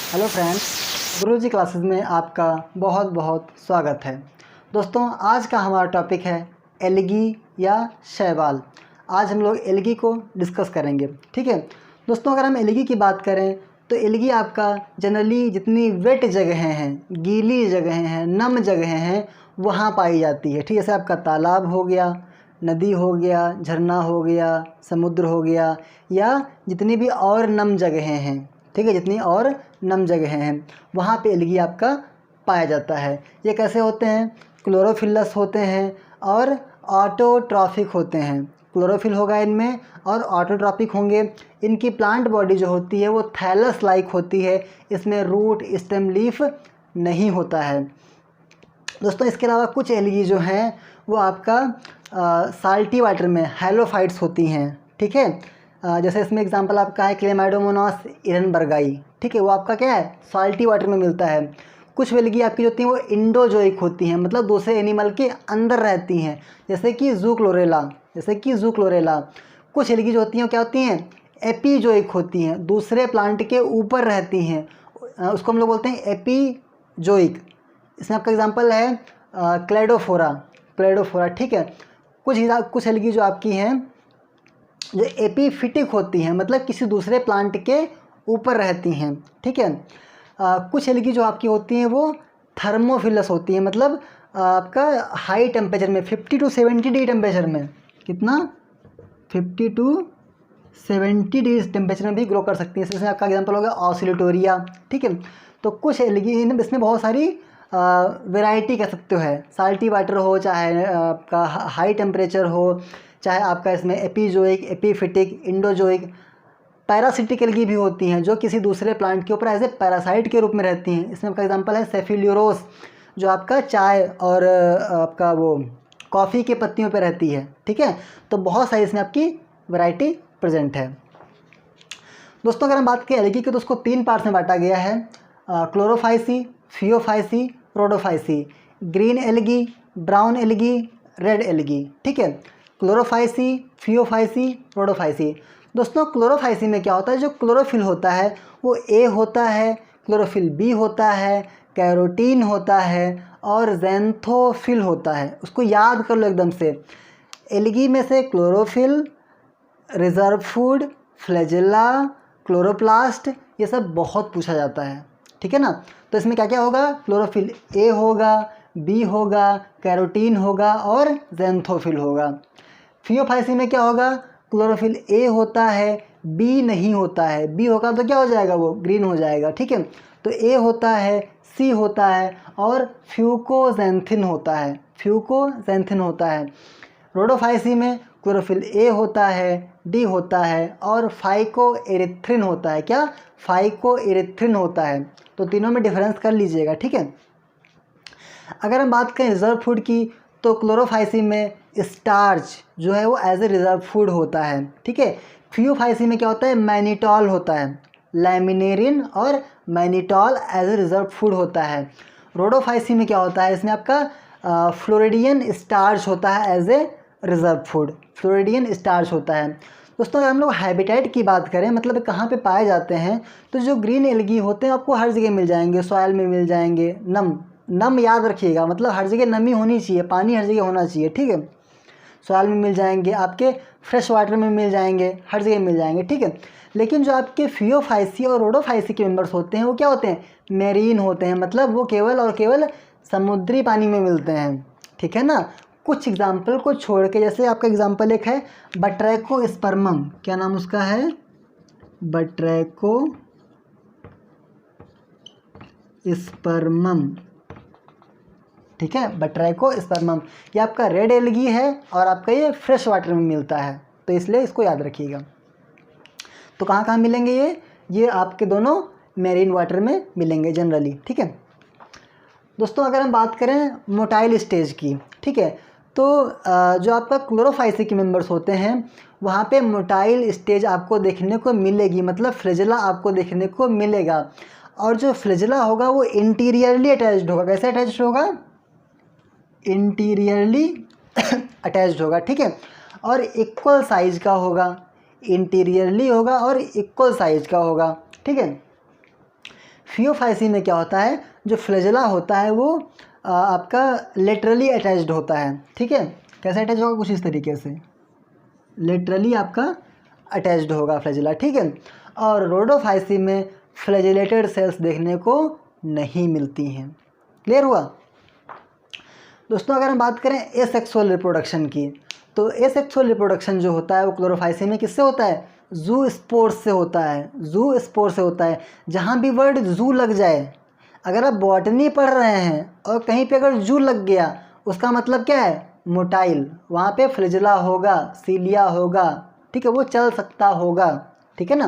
Hello friends, गुरुजी classes में आपका बहुत बहुत स्वागत है। दोस्तों, आज का हमारा टॉपिक है एलगी या शैवाल। आज हम लोग एलगी को डिस्कस करेंगे। ठीक है दोस्तों, अगर हम एलगी की बात करें तो एलगी आपका जनरली जितनी वेट जगहें हैं, गीली जगहें हैं, नम जगहें हैं, वहाँ पाई जाती है। ठीक है, जैसे आपका तालाब हो गया, नदी हो गया, झरना हो गया, समुद्र हो गया, या जितनी भी और नम जगहें हैं। ठीक है, जितनी और नम जगहें हैं वहाँ पे एलगी आपका पाया जाता है। ये कैसे होते हैं? क्लोरोफिलस होते हैं और ऑटोट्रॉफिक होते हैं। क्लोरोफिल होगा इनमें और ऑटोट्रॉफिक होंगे। इनकी प्लांट बॉडी जो होती है वो थैलस लाइक होती है। इसमें रूट, स्टेम, लीफ नहीं होता है। दोस्तों, इसके अलावा कुछ एलगी जो हैं वो आपका साल्टी वाटर में हैलोफाइट्स होती हैं। ठीक है, जैसे इसमें एग्जांपल आपका है क्लेमाइडोमोनास इरनबर्गाई। ठीक है, वो आपका क्या है, साल्टी वाटर में मिलता है। कुछ एलगी आपकी जो होती हैं वो इंडोजोइक होती हैं, मतलब दूसरे एनिमल के अंदर रहती हैं, जैसे कि जूक्लोरेला। कुछ एलगी जो होती हैं वो क्या होती हैं, एपीजोइक होती हैं, दूसरे प्लांट के ऊपर रहती हैं। उसको हम लोग बोलते हैं एपीजोइक। इसमें आपका एग्जांपल है क्लेडोफोरा। ठीक है, कुछ एलगी जो आपकी हैं जो एपीफिटिक होती हैं, मतलब किसी दूसरे प्लांट के ऊपर रहती हैं। ठीक है, कुछ एलगी जो आपकी होती हैं वो थर्मोफिलस होती हैं, मतलब आपका हाई टेम्परेचर में 50 to 70 डिग्री टेम्परेचर में, कितना 50 to 70 डिग्री टेम्परेचर में भी ग्रो कर सकती हैं। इसमें आपका एग्जांपल होगा ऑसिलेटोरिया। ठीक है, तो कुछ एलगी इसमें बहुत सारी वैरायटी कह सकते हो है। साल्टी वाटर हो, चाहे आपका हाई टेम्परेचर हो, चाहे आपका इसमें एपीजोइक, एपीफिटिक, इंडोजोइक। पैरासिटिक एलगी भी होती हैं जो किसी दूसरे प्लांट के ऊपर एज ए पैरासाइट के रूप में रहती हैं। इसमें आपका एग्जांपल है सेफिल्यूरोस, जो आपका चाय और आपका वो कॉफ़ी के पत्तियों पर रहती है। ठीक है, तो बहुत सारी इसमें आपकी वैरायटी प्रेजेंट है। दोस्तों, अगर हम बात करें एलगी की तो उसको 3 पार्ट्स में बांटा गया है, Chlorophyceae, Phaeophyceae, Rhodophyceae. Green algae, brown algae, red algae. ठीक है, क्लोरोफाइसी, फियोफाइसी, रोडोफाइसी। दोस्तों, क्लोरोफाइसी में क्या होता है, जो क्लोरोफिल होता है वो ए होता है, क्लोरोफिल बी होता है, कैरोटीन होता है और ज़ैंथोफिल होता है। उसको याद कर लो एकदम से। एलगी में से chlorophyll, reserve food, flagella, chloroplast, ये सब बहुत पूछा जाता है। ठीक है ना, तो इसमें क्या क्या होगा, क्लोरोफिल ए होगा, बी होगा, कैरोटीन होगा और ज़ैंथोफिल होगा। फियोफाइसी में क्या होगा, क्लोरोफिल ए होता है, बी नहीं होता है। बी होगा तो क्या हो जाएगा, वो ग्रीन हो जाएगा। ठीक है, तो ए होता है, सी होता है और फ्यूकोजैंथिन होता है। रोडोफाइसी में क्लोरोफिल ए होता है, डी होता है और फाइकोएरिथ्रिन होता है। क्या, फाइकोएरिथ्रिन होता है। तो तीनों में डिफरेंस कर लीजिएगा। ठीक है, अगर हम बात करें रिजर्व फूड की तो क्लोरोफाइसी में स्टार्च जो है वो एज ए रिजर्व फूड होता है। ठीक है, फियोफाइसी में क्या होता है, मैनिटॉल होता है, लैमिनेरिन और mannitol as a reserve food होता है। रोडोफाइसी में क्या होता है, इसमें आपका फ्लोरिडियन स्टार्च होता है as a reserve food, floridean starch होता है। दोस्तों, अगर हम लोग हैबिटेट की बात करें, मतलब कहाँ पे पाए जाते हैं, तो जो ग्रीन एलगी होते हैं आपको हर जगह मिल जाएंगे। सॉयल में मिल जाएंगे, नम याद रखिएगा, मतलब हर जगह नमी होनी चाहिए, पानी हर जगह होना चाहिए। ठीक है, सॉयल में मिल जाएंगे, आपके फ्रेश वाटर में मिल जाएंगे, हर जगह मिल जाएंगे। ठीक है, लेकिन जो आपके फियोफाइसी और रोडोफाइसी के मेंबर्स होते हैं वो क्या होते हैं, मेरीन होते हैं, मतलब वो केवल और केवल समुद्री पानी में मिलते हैं। ठीक है ना, कुछ एग्जाम्पल को छोड़ के, जैसे आपका एग्जाम्पल एक है बट्रैकोस्पर्मम, क्या नाम उसका है, बट्रैकोस्पर्मम। ठीक है, बट्रैकोस्पर्मम, ये आपका रेड एलगी है और आपका ये फ्रेश वाटर में मिलता है, तो इसलिए इसको याद रखिएगा। तो कहाँ कहाँ मिलेंगे ये आपके दोनों मेरीन वाटर में मिलेंगे जनरली। ठीक है दोस्तों, अगर हम बात करें मोटाइल स्टेज की, ठीक है, तो जो आपका क्लोरोफाइसी के मेंबर्स होते हैं वहाँ पे मोटाइल स्टेज आपको देखने को मिलेगी, मतलब फ्लैजेला आपको देखने को मिलेगा। और जो फ्लैजेला होगा वो इंटीरियरली अटैच्ड होगा। कैसे अटैच्ड होगा, इंटीरियरली अटैच्ड होगा। ठीक है, और इक्वल साइज का होगा, इंटीरियरली होगा और इक्वल साइज का होगा। ठीक है, फियोफाइसी में क्या होता है, जो फ्लैजेला होता है वो आपका लेटरली अटैच्ड होता है, ठीक है। कैसे अटैच होगा, कुछ इस तरीके से लेटरली आपका अटैच्ड होगा फ्लैजेला, ठीक है। और रोडोफाइसी में फ्लैजिलेटेड सेल्स देखने को नहीं मिलती हैं। क्लियर हुआ दोस्तों। अगर हम बात करें एसेक्सुअल रिप्रोडक्शन की, तो एसेक्सुअल रिप्रोडक्शन जो होता है वो क्लोरोफाइसी में किससे होता है, जू स्पोर्स से होता है, जू स्पोर से होता है। जहाँ भी वर्ड जू लग जाए, अगर आप बॉटनी पढ़ रहे हैं और कहीं पे अगर जू लग गया, उसका मतलब क्या है, मोटाइल। वहाँ पे फ्लैजेला होगा, सीलिया होगा, ठीक है, वो चल सकता होगा, ठीक है ना।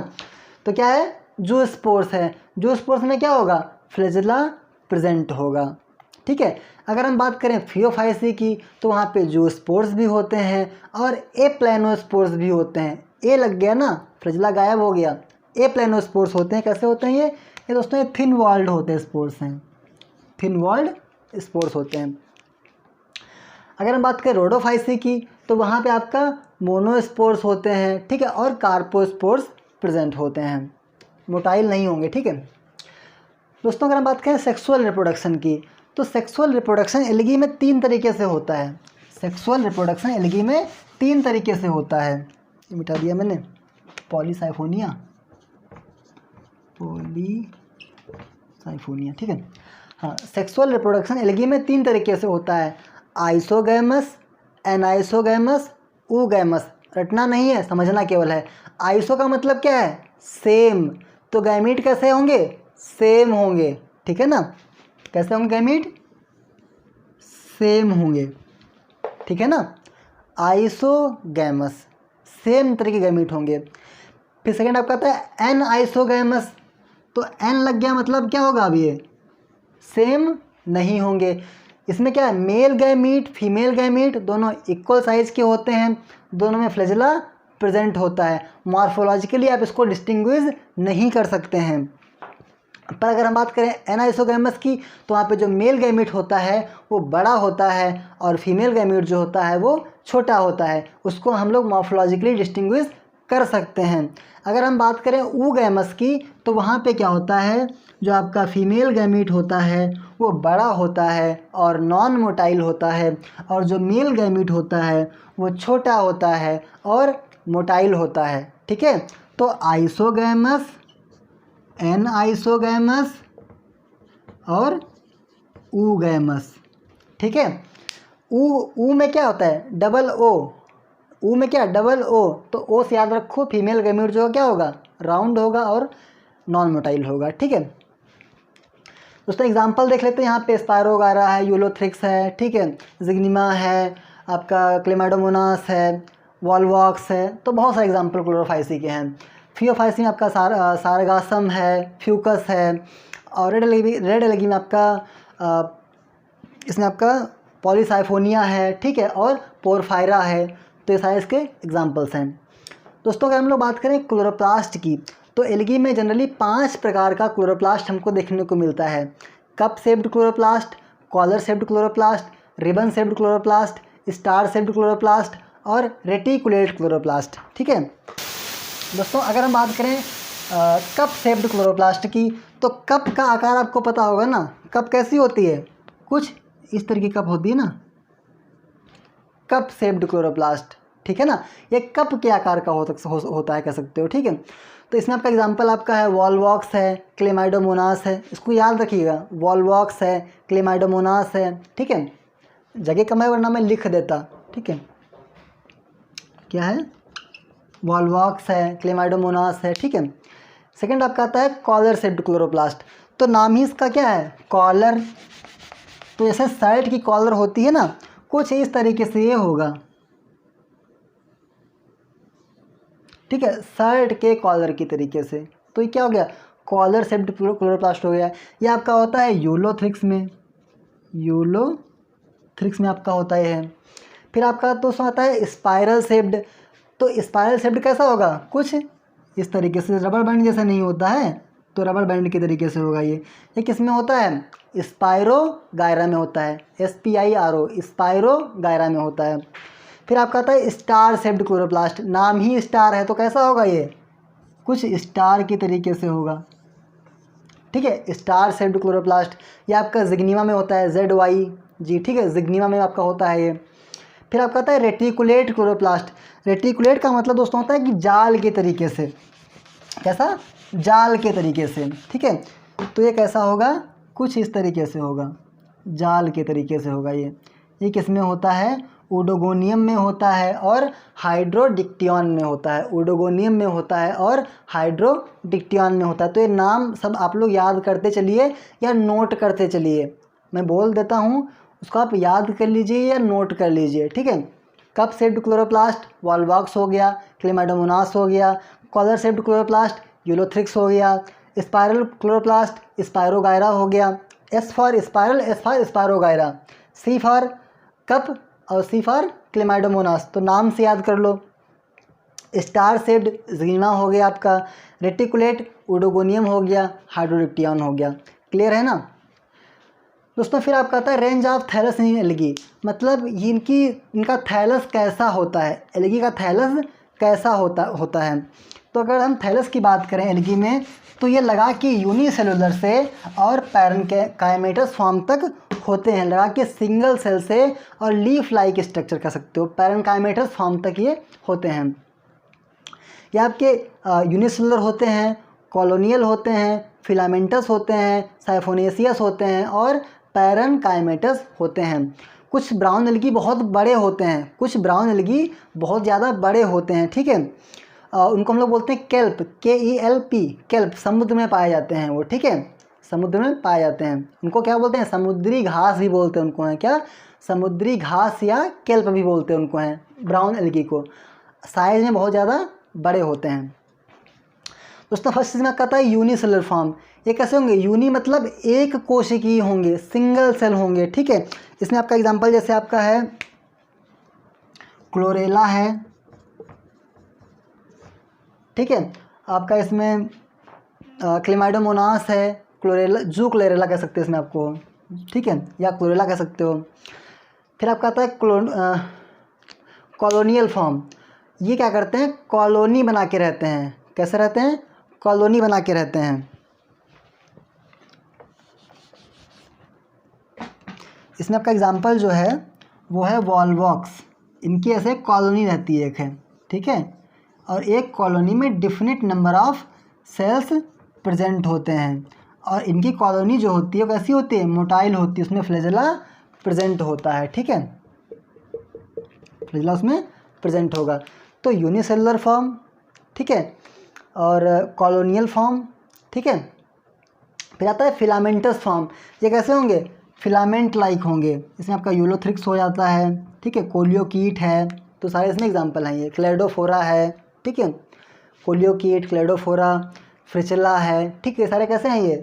तो क्या है, जू स्पोर्स है, जू स्पोर्स में क्या होगा, फ्लैजेला प्रेजेंट होगा, ठीक है। अगर हम बात करें फियोफाइसी की, तो वहाँ पे जू स्पोर्स भी होते हैं और ए प्लानोस्पोर्स भी होते हैं। ए लग गया ना, फ्लैजेला गायब हो गया, ए प्लानोस्पोर्स होते हैं। कैसे होते हैं ये दोस्तों, ये थिन वॉल्ड होते हैं स्पोर्स हैं, थिन वॉल्ड स्पोर्स होते हैं। अगर हम बात करें रोडोफाइसी की, तो वहाँ पे आपका मोनोस्पोर्स होते हैं, ठीक है, और कार्पोस्पोर्स प्रेजेंट होते हैं, मोटाइल नहीं होंगे, ठीक है दोस्तों। अगर हम बात करें सेक्सुअल रिप्रोडक्शन की, तो सेक्सुअल रिप्रोडक्शन एल्गी में 3 तरीके से होता है। सेक्सुअल रिप्रोडक्शन एल्गी में 3 तरीके से होता है। ये मिटा दिया मैंने, पॉलीसाइफोनिया, ठीक है। हाँ, सेक्सुअल रिप्रोडक्शन एल्गी में 3 तरीके से होता है, आइसोगैमस, एनाइसोगैमस, ऊगैमस। रटना नहीं है, समझना केवल है। आइसो का मतलब क्या है, सेम, तो गैमीट कैसे होंगे, सेम होंगे, ठीक है ना। कैसे होंगे गैमीट, सेम होंगे, ठीक है ना। आइसोगैमस, सेम तरह के गैमीट होंगे। फिर सेकंड आपका आता है एन आइसोगैमस, तो एन लग गया मतलब क्या होगा, अब ये सेम नहीं होंगे। इसमें क्या है, मेल गैमीट फीमेल गैमीट दोनों इक्वल साइज के होते हैं, दोनों में फ्लैजेला प्रेजेंट होता है। मॉर्फोलॉजिकली आप इसको डिस्टिंग्विश नहीं कर सकते हैं। पर अगर हम बात करें एनाइसोगैमस की, तो वहाँ पे जो मेल गैमीट होता है वो बड़ा होता है और फीमेल गैमीट जो होता है वो छोटा होता है, उसको हम लोग मॉर्फोलॉजिकली डिस्टिंग्विश कर सकते हैं। अगर हम बात करें ऊगैमस की, तो वहाँ पे क्या होता है, जो आपका फीमेल गैमीट होता है वो बड़ा होता है और नॉन मोटाइल होता है, और जो मेल गैमीट होता है वो छोटा होता है और मोटाइल होता है, ठीक है। तो आइसोगैमस, एन आइसोगैमस और ऊगैमस, ठीक है। ऊ में क्या होता है, डबल ओ, ऊ में क्या, डबल ओ, तो ओ से याद रखो, फीमेल गैमीट जो क्या होगा, राउंड होगा और नॉन मोटाइल होगा, ठीक है दोस्तों। एग्जांपल देख लेते हैं, यहाँ पे स्पायरोगारा है, यूलोथ्रिक्स है, ठीक है, जिग्निमा है, आपका क्लेमाइडोमोनास है, वॉलवॉक्स है, तो बहुत सारे एग्जांपल क्लोरोफाइसी के हैं। फियोफाइसी में आपका सारगासम है, फ्यूकस है, और रेड एलगी में आपका इसमें आपका पॉलीसाइफोनिया है, ठीक है, और पोरफायरा है। तो ये सारे इसके एग्जांपल्स हैं दोस्तों। अगर हम लोग बात करें क्लोरोप्लास्ट की, तो एल्गी में जनरली 5 प्रकार का क्लोरोप्लास्ट हमको देखने को मिलता है। Cup shaped chloroplast, collar shaped chloroplast, ribbon shaped chloroplast, star shaped chloroplast और रेटिकुलेट क्लोरोप्लास्ट, ठीक है दोस्तों। अगर हम बात करें कप शेप्ड क्लोरोप्लास्ट की, तो कप का आकार आपको पता होगा ना, कप कैसी होती है, कुछ इस तरह की कप होती है ना, कप शेप्ड क्लोरोप्लास्ट, ठीक है ना। ये कप के आकार का होता है, कह सकते हो, ठीक है। तो इसमें आपका एग्जांपल आपका है वॉलवॉक्स है, क्लेमाइडोमोनास है, इसको याद रखिएगा, वॉलवॉक्स है, क्लेमाइडोमोनास है, ठीक है। जगह कम है वरना मैं लिख देता, ठीक है, क्या है, वॉलवॉक्स है, क्लेमाइडोमोनास है, ठीक है। सेकंड आपका आता है कॉलर शेप्ड क्लोरोप्लास्ट, तो नाम ही इसका क्या है, कॉलर। तो जैसे शर्ट की कॉलर होती है ना, कुछ इस तरीके से ये होगा, ठीक है, शर्ट के कॉलर की तरीके से। तो ये क्या हो गया, कॉलर शेप्ड क्लोरोप्लास्ट हो गया। ये आपका होता है यूलोथ्रिक्स में, यूलोथ्रिक्स में आपका होता है। फिर आपका तो उसमें आता है स्पाइरल शेप्ड, तो स्पाइरल शेप्ड कैसा होगा, कुछ इस तरीके से, रबर बैंड जैसा नहीं होता है, तो रबर बैंड के तरीके से होगा ये किस में होता है, स्पाइरो गायरा में होता है, SPIRO, स्पाइरो गायरा में होता है। फिर आपका आता है स्टार शेप्ड क्लोरोप्लास्ट, नाम ही स्टार है तो कैसा होगा ये, कुछ स्टार के तरीके से होगा, ठीक है। स्टार शेप्ड क्लोरोप्लास्ट ये आपका जिग्निमा में होता है, ZYG, ठीक है, जिग्निमा में आपका होता है ये। फिर आपका आता है रेटिकुलेट क्लोरोप्लास्ट। रेटिकुलेट का मतलब दोस्तों होता है कि जाल के तरीके से, कैसा, जाल के तरीके से, ठीक है। तो ये कैसा होगा, कुछ इस तरीके से होगा, जाल के तरीके से होगा ये किस में होता है, ओडोगोनियम में होता है और हाइड्रोडिक्टियन में होता है, ओडोगोनियम में होता है और हाइड्रोडिक्टियन में होता है। तो ये नाम सब आप लोग याद करते चलिए या नोट करते चलिए, मैं बोल देता हूँ उसको आप याद कर लीजिए या नोट कर लीजिए, ठीक है। कप शेप्ड क्लोरोप्लास्ट वॉलवॉक्स हो गया, क्लेमाइडोमोनास हो गया, कॉलर शेप्ड क्लोरोप्लास्ट यूलोथ्रिक्स हो गया, स्पाइरल क्लोरोप्लास्ट स्पायरोगायरा हो गया, S for spiral, S for Spirogyra, C for cup और सी फॉर क्लेमाइडोमोनास। तो नाम से याद कर लो। स्टार शेप्ड जिग्निमा हो गया आपका, रेटिकुलेट ओडोगोनियम हो गया, हाइड्रोडिक्टियन हो गया। क्लियर है ना दोस्तों। फिर आपका आता है range of thallus in algae, मतलब इनका थैलस कैसा होता है, एल्गी का थैलस कैसा होता है। तो अगर हम थैलस की बात करें एल्गी में, तो ये लगा कि यूनिसेलुलर से और पैरेनकाइमेटस फॉर्म तक होते हैं, लगा के सिंगल सेल से और लीफ लाइक स्ट्रक्चर कह सकते हो, पैरेनकाइमेटस फॉर्म तक ये होते हैं। ये आपके यूनिसेलुलर होते हैं, कॉलोनियल होते हैं, फिलामेंटस होते हैं, साइफोनेसियस होते हैं और पैरेनकाइमेटस होते हैं। कुछ ब्राउन एल्गी बहुत बड़े होते हैं, कुछ ब्राउन एल्गी बहुत ज़्यादा बड़े होते हैं, ठीक है। उनको हम लोग बोलते हैं केल्प, KELP, केल्प, समुद्र में पाए जाते हैं वो, ठीक है, समुद्र में पाए जाते हैं। उनको क्या बोलते हैं, समुद्री घास भी बोलते हैं उनको, हैं क्या, समुद्री घास या केल्प भी बोलते हैं उनको, हैं ब्राउन एल्गी को। साइज में बहुत ज़्यादा बड़े होते हैं। दोस्तों फर्स्ट चीज़ में कहता है यूनिसेलुलर फॉर्म। ये कैसे होंगे, यूनि मतलब एक कोशिकीय होंगे, सिंगल सेल होंगे, ठीक है। इसमें आपका एग्जांपल जैसे आपका है क्लोरेला है, ठीक है, आपका इसमें क्लेमाइडोमोनास है, क्लोरेला, जू क्लोरेला कह सकते हैं इसमें आपको, ठीक है, या क्लोरेला कह सकते हो। फिर आपका आता है कॉलोनियल फॉर्म। ये क्या करते हैं, कॉलोनी बना के रहते हैं, कैसे रहते हैं, कॉलोनी बना के रहते हैं। इसमें आपका एग्जांपल जो है वो है वॉलवॉक्स। इनकी ऐसे कॉलोनी रहती है एक है, ठीक है, और एक कॉलोनी में definite number of cells present होते हैं और इनकी कॉलोनी जो होती है कैसी होती है, मोटाइल होती है, उसमें फ्लैजेला प्रेजेंट होता है, ठीक है, फ्लैजेला उसमें प्रेजेंट होगा। तो यूनिसेलुलर फॉर्म, ठीक है, और कॉलोनियल फॉर्म, ठीक है। फिर आता है फिलामेंटस फॉर्म। ये कैसे होंगे, फिलामेंट लाइक होंगे। इसमें आपका यूलोथ्रिक्स हो जाता है, ठीक है, कोलियोकीट है, तो सारे इसमें एग्जांपल हैं। ये क्लेडोफोरा है, ठीक है, कोलियोकीट, क्लेडोफोरा, फ्रिचेला है, ठीक है, सारे कैसे हैं, ये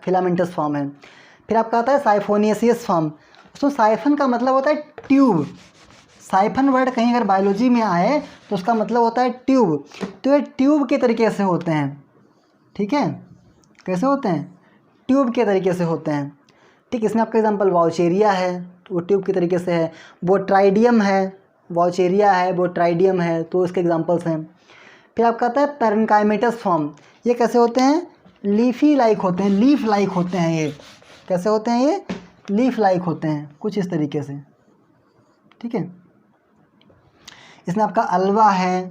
फिलामेंटस फॉर्म है। फिर आपका आता है साइफोनियसियस फॉर्म। उसमें साइफन का मतलब होता है ट्यूब। साइफन वर्ड कहीं अगर बायोलॉजी में आए तो उसका मतलब होता है ट्यूब। तो ये ट्यूब के तरीके से होते हैं, ठीक है, कैसे होते हैं, ट्यूब के तरीके से होते हैं, ठीक। इसमें आपका एग्जांपल वाउचेरिया है, तो वो ट्यूब के तरीके से है। बोट्राइडियम है, वाउचेरिया है, बोट्राइडियम है, तो इसके एग्जांपल्स हैं। फिर आपका आता है पैरेनकाइमेटस फॉर्म। ये कैसे होते हैं, लीफी लाइक होते हैं, लीफ लाइक होते हैं। ये कैसे होते हैं, ये लीफ लाइक होते हैं, कुछ इस तरीके से, ठीक है। इसमें आपका अलवा है,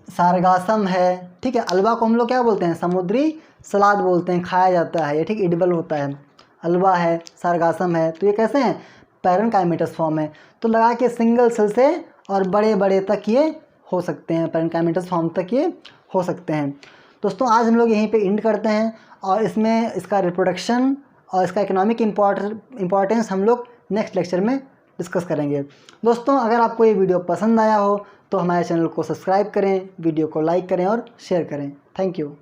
सारगासम है, ठीक है। अलवा को हम लोग क्या बोलते हैं, समुद्री सलाद बोलते हैं, खाया जाता है ये, ठीक, एडिबल होता है। अलवा है, सारगासम है, तो ये कैसे हैं, पैरेनकाइमेटस फॉर्म है। तो लगा के सिंगल सेल से और बड़े बड़े तक ये हो सकते हैं, पैरेनकाइमेटस फॉर्म तक ये हो सकते हैं। दोस्तों आज हम लोग यहीं पे एंड करते हैं और इसमें इसका रिप्रोडक्शन और इसका इकोनॉमिक इम्पॉर्टेंस हम लोग नेक्स्ट लेक्चर में डिस्कस करेंगे। दोस्तों अगर आपको ये वीडियो पसंद आया हो तो हमारे चैनल को सब्सक्राइब करें, वीडियो को लाइक करें और शेयर करें। Thank you.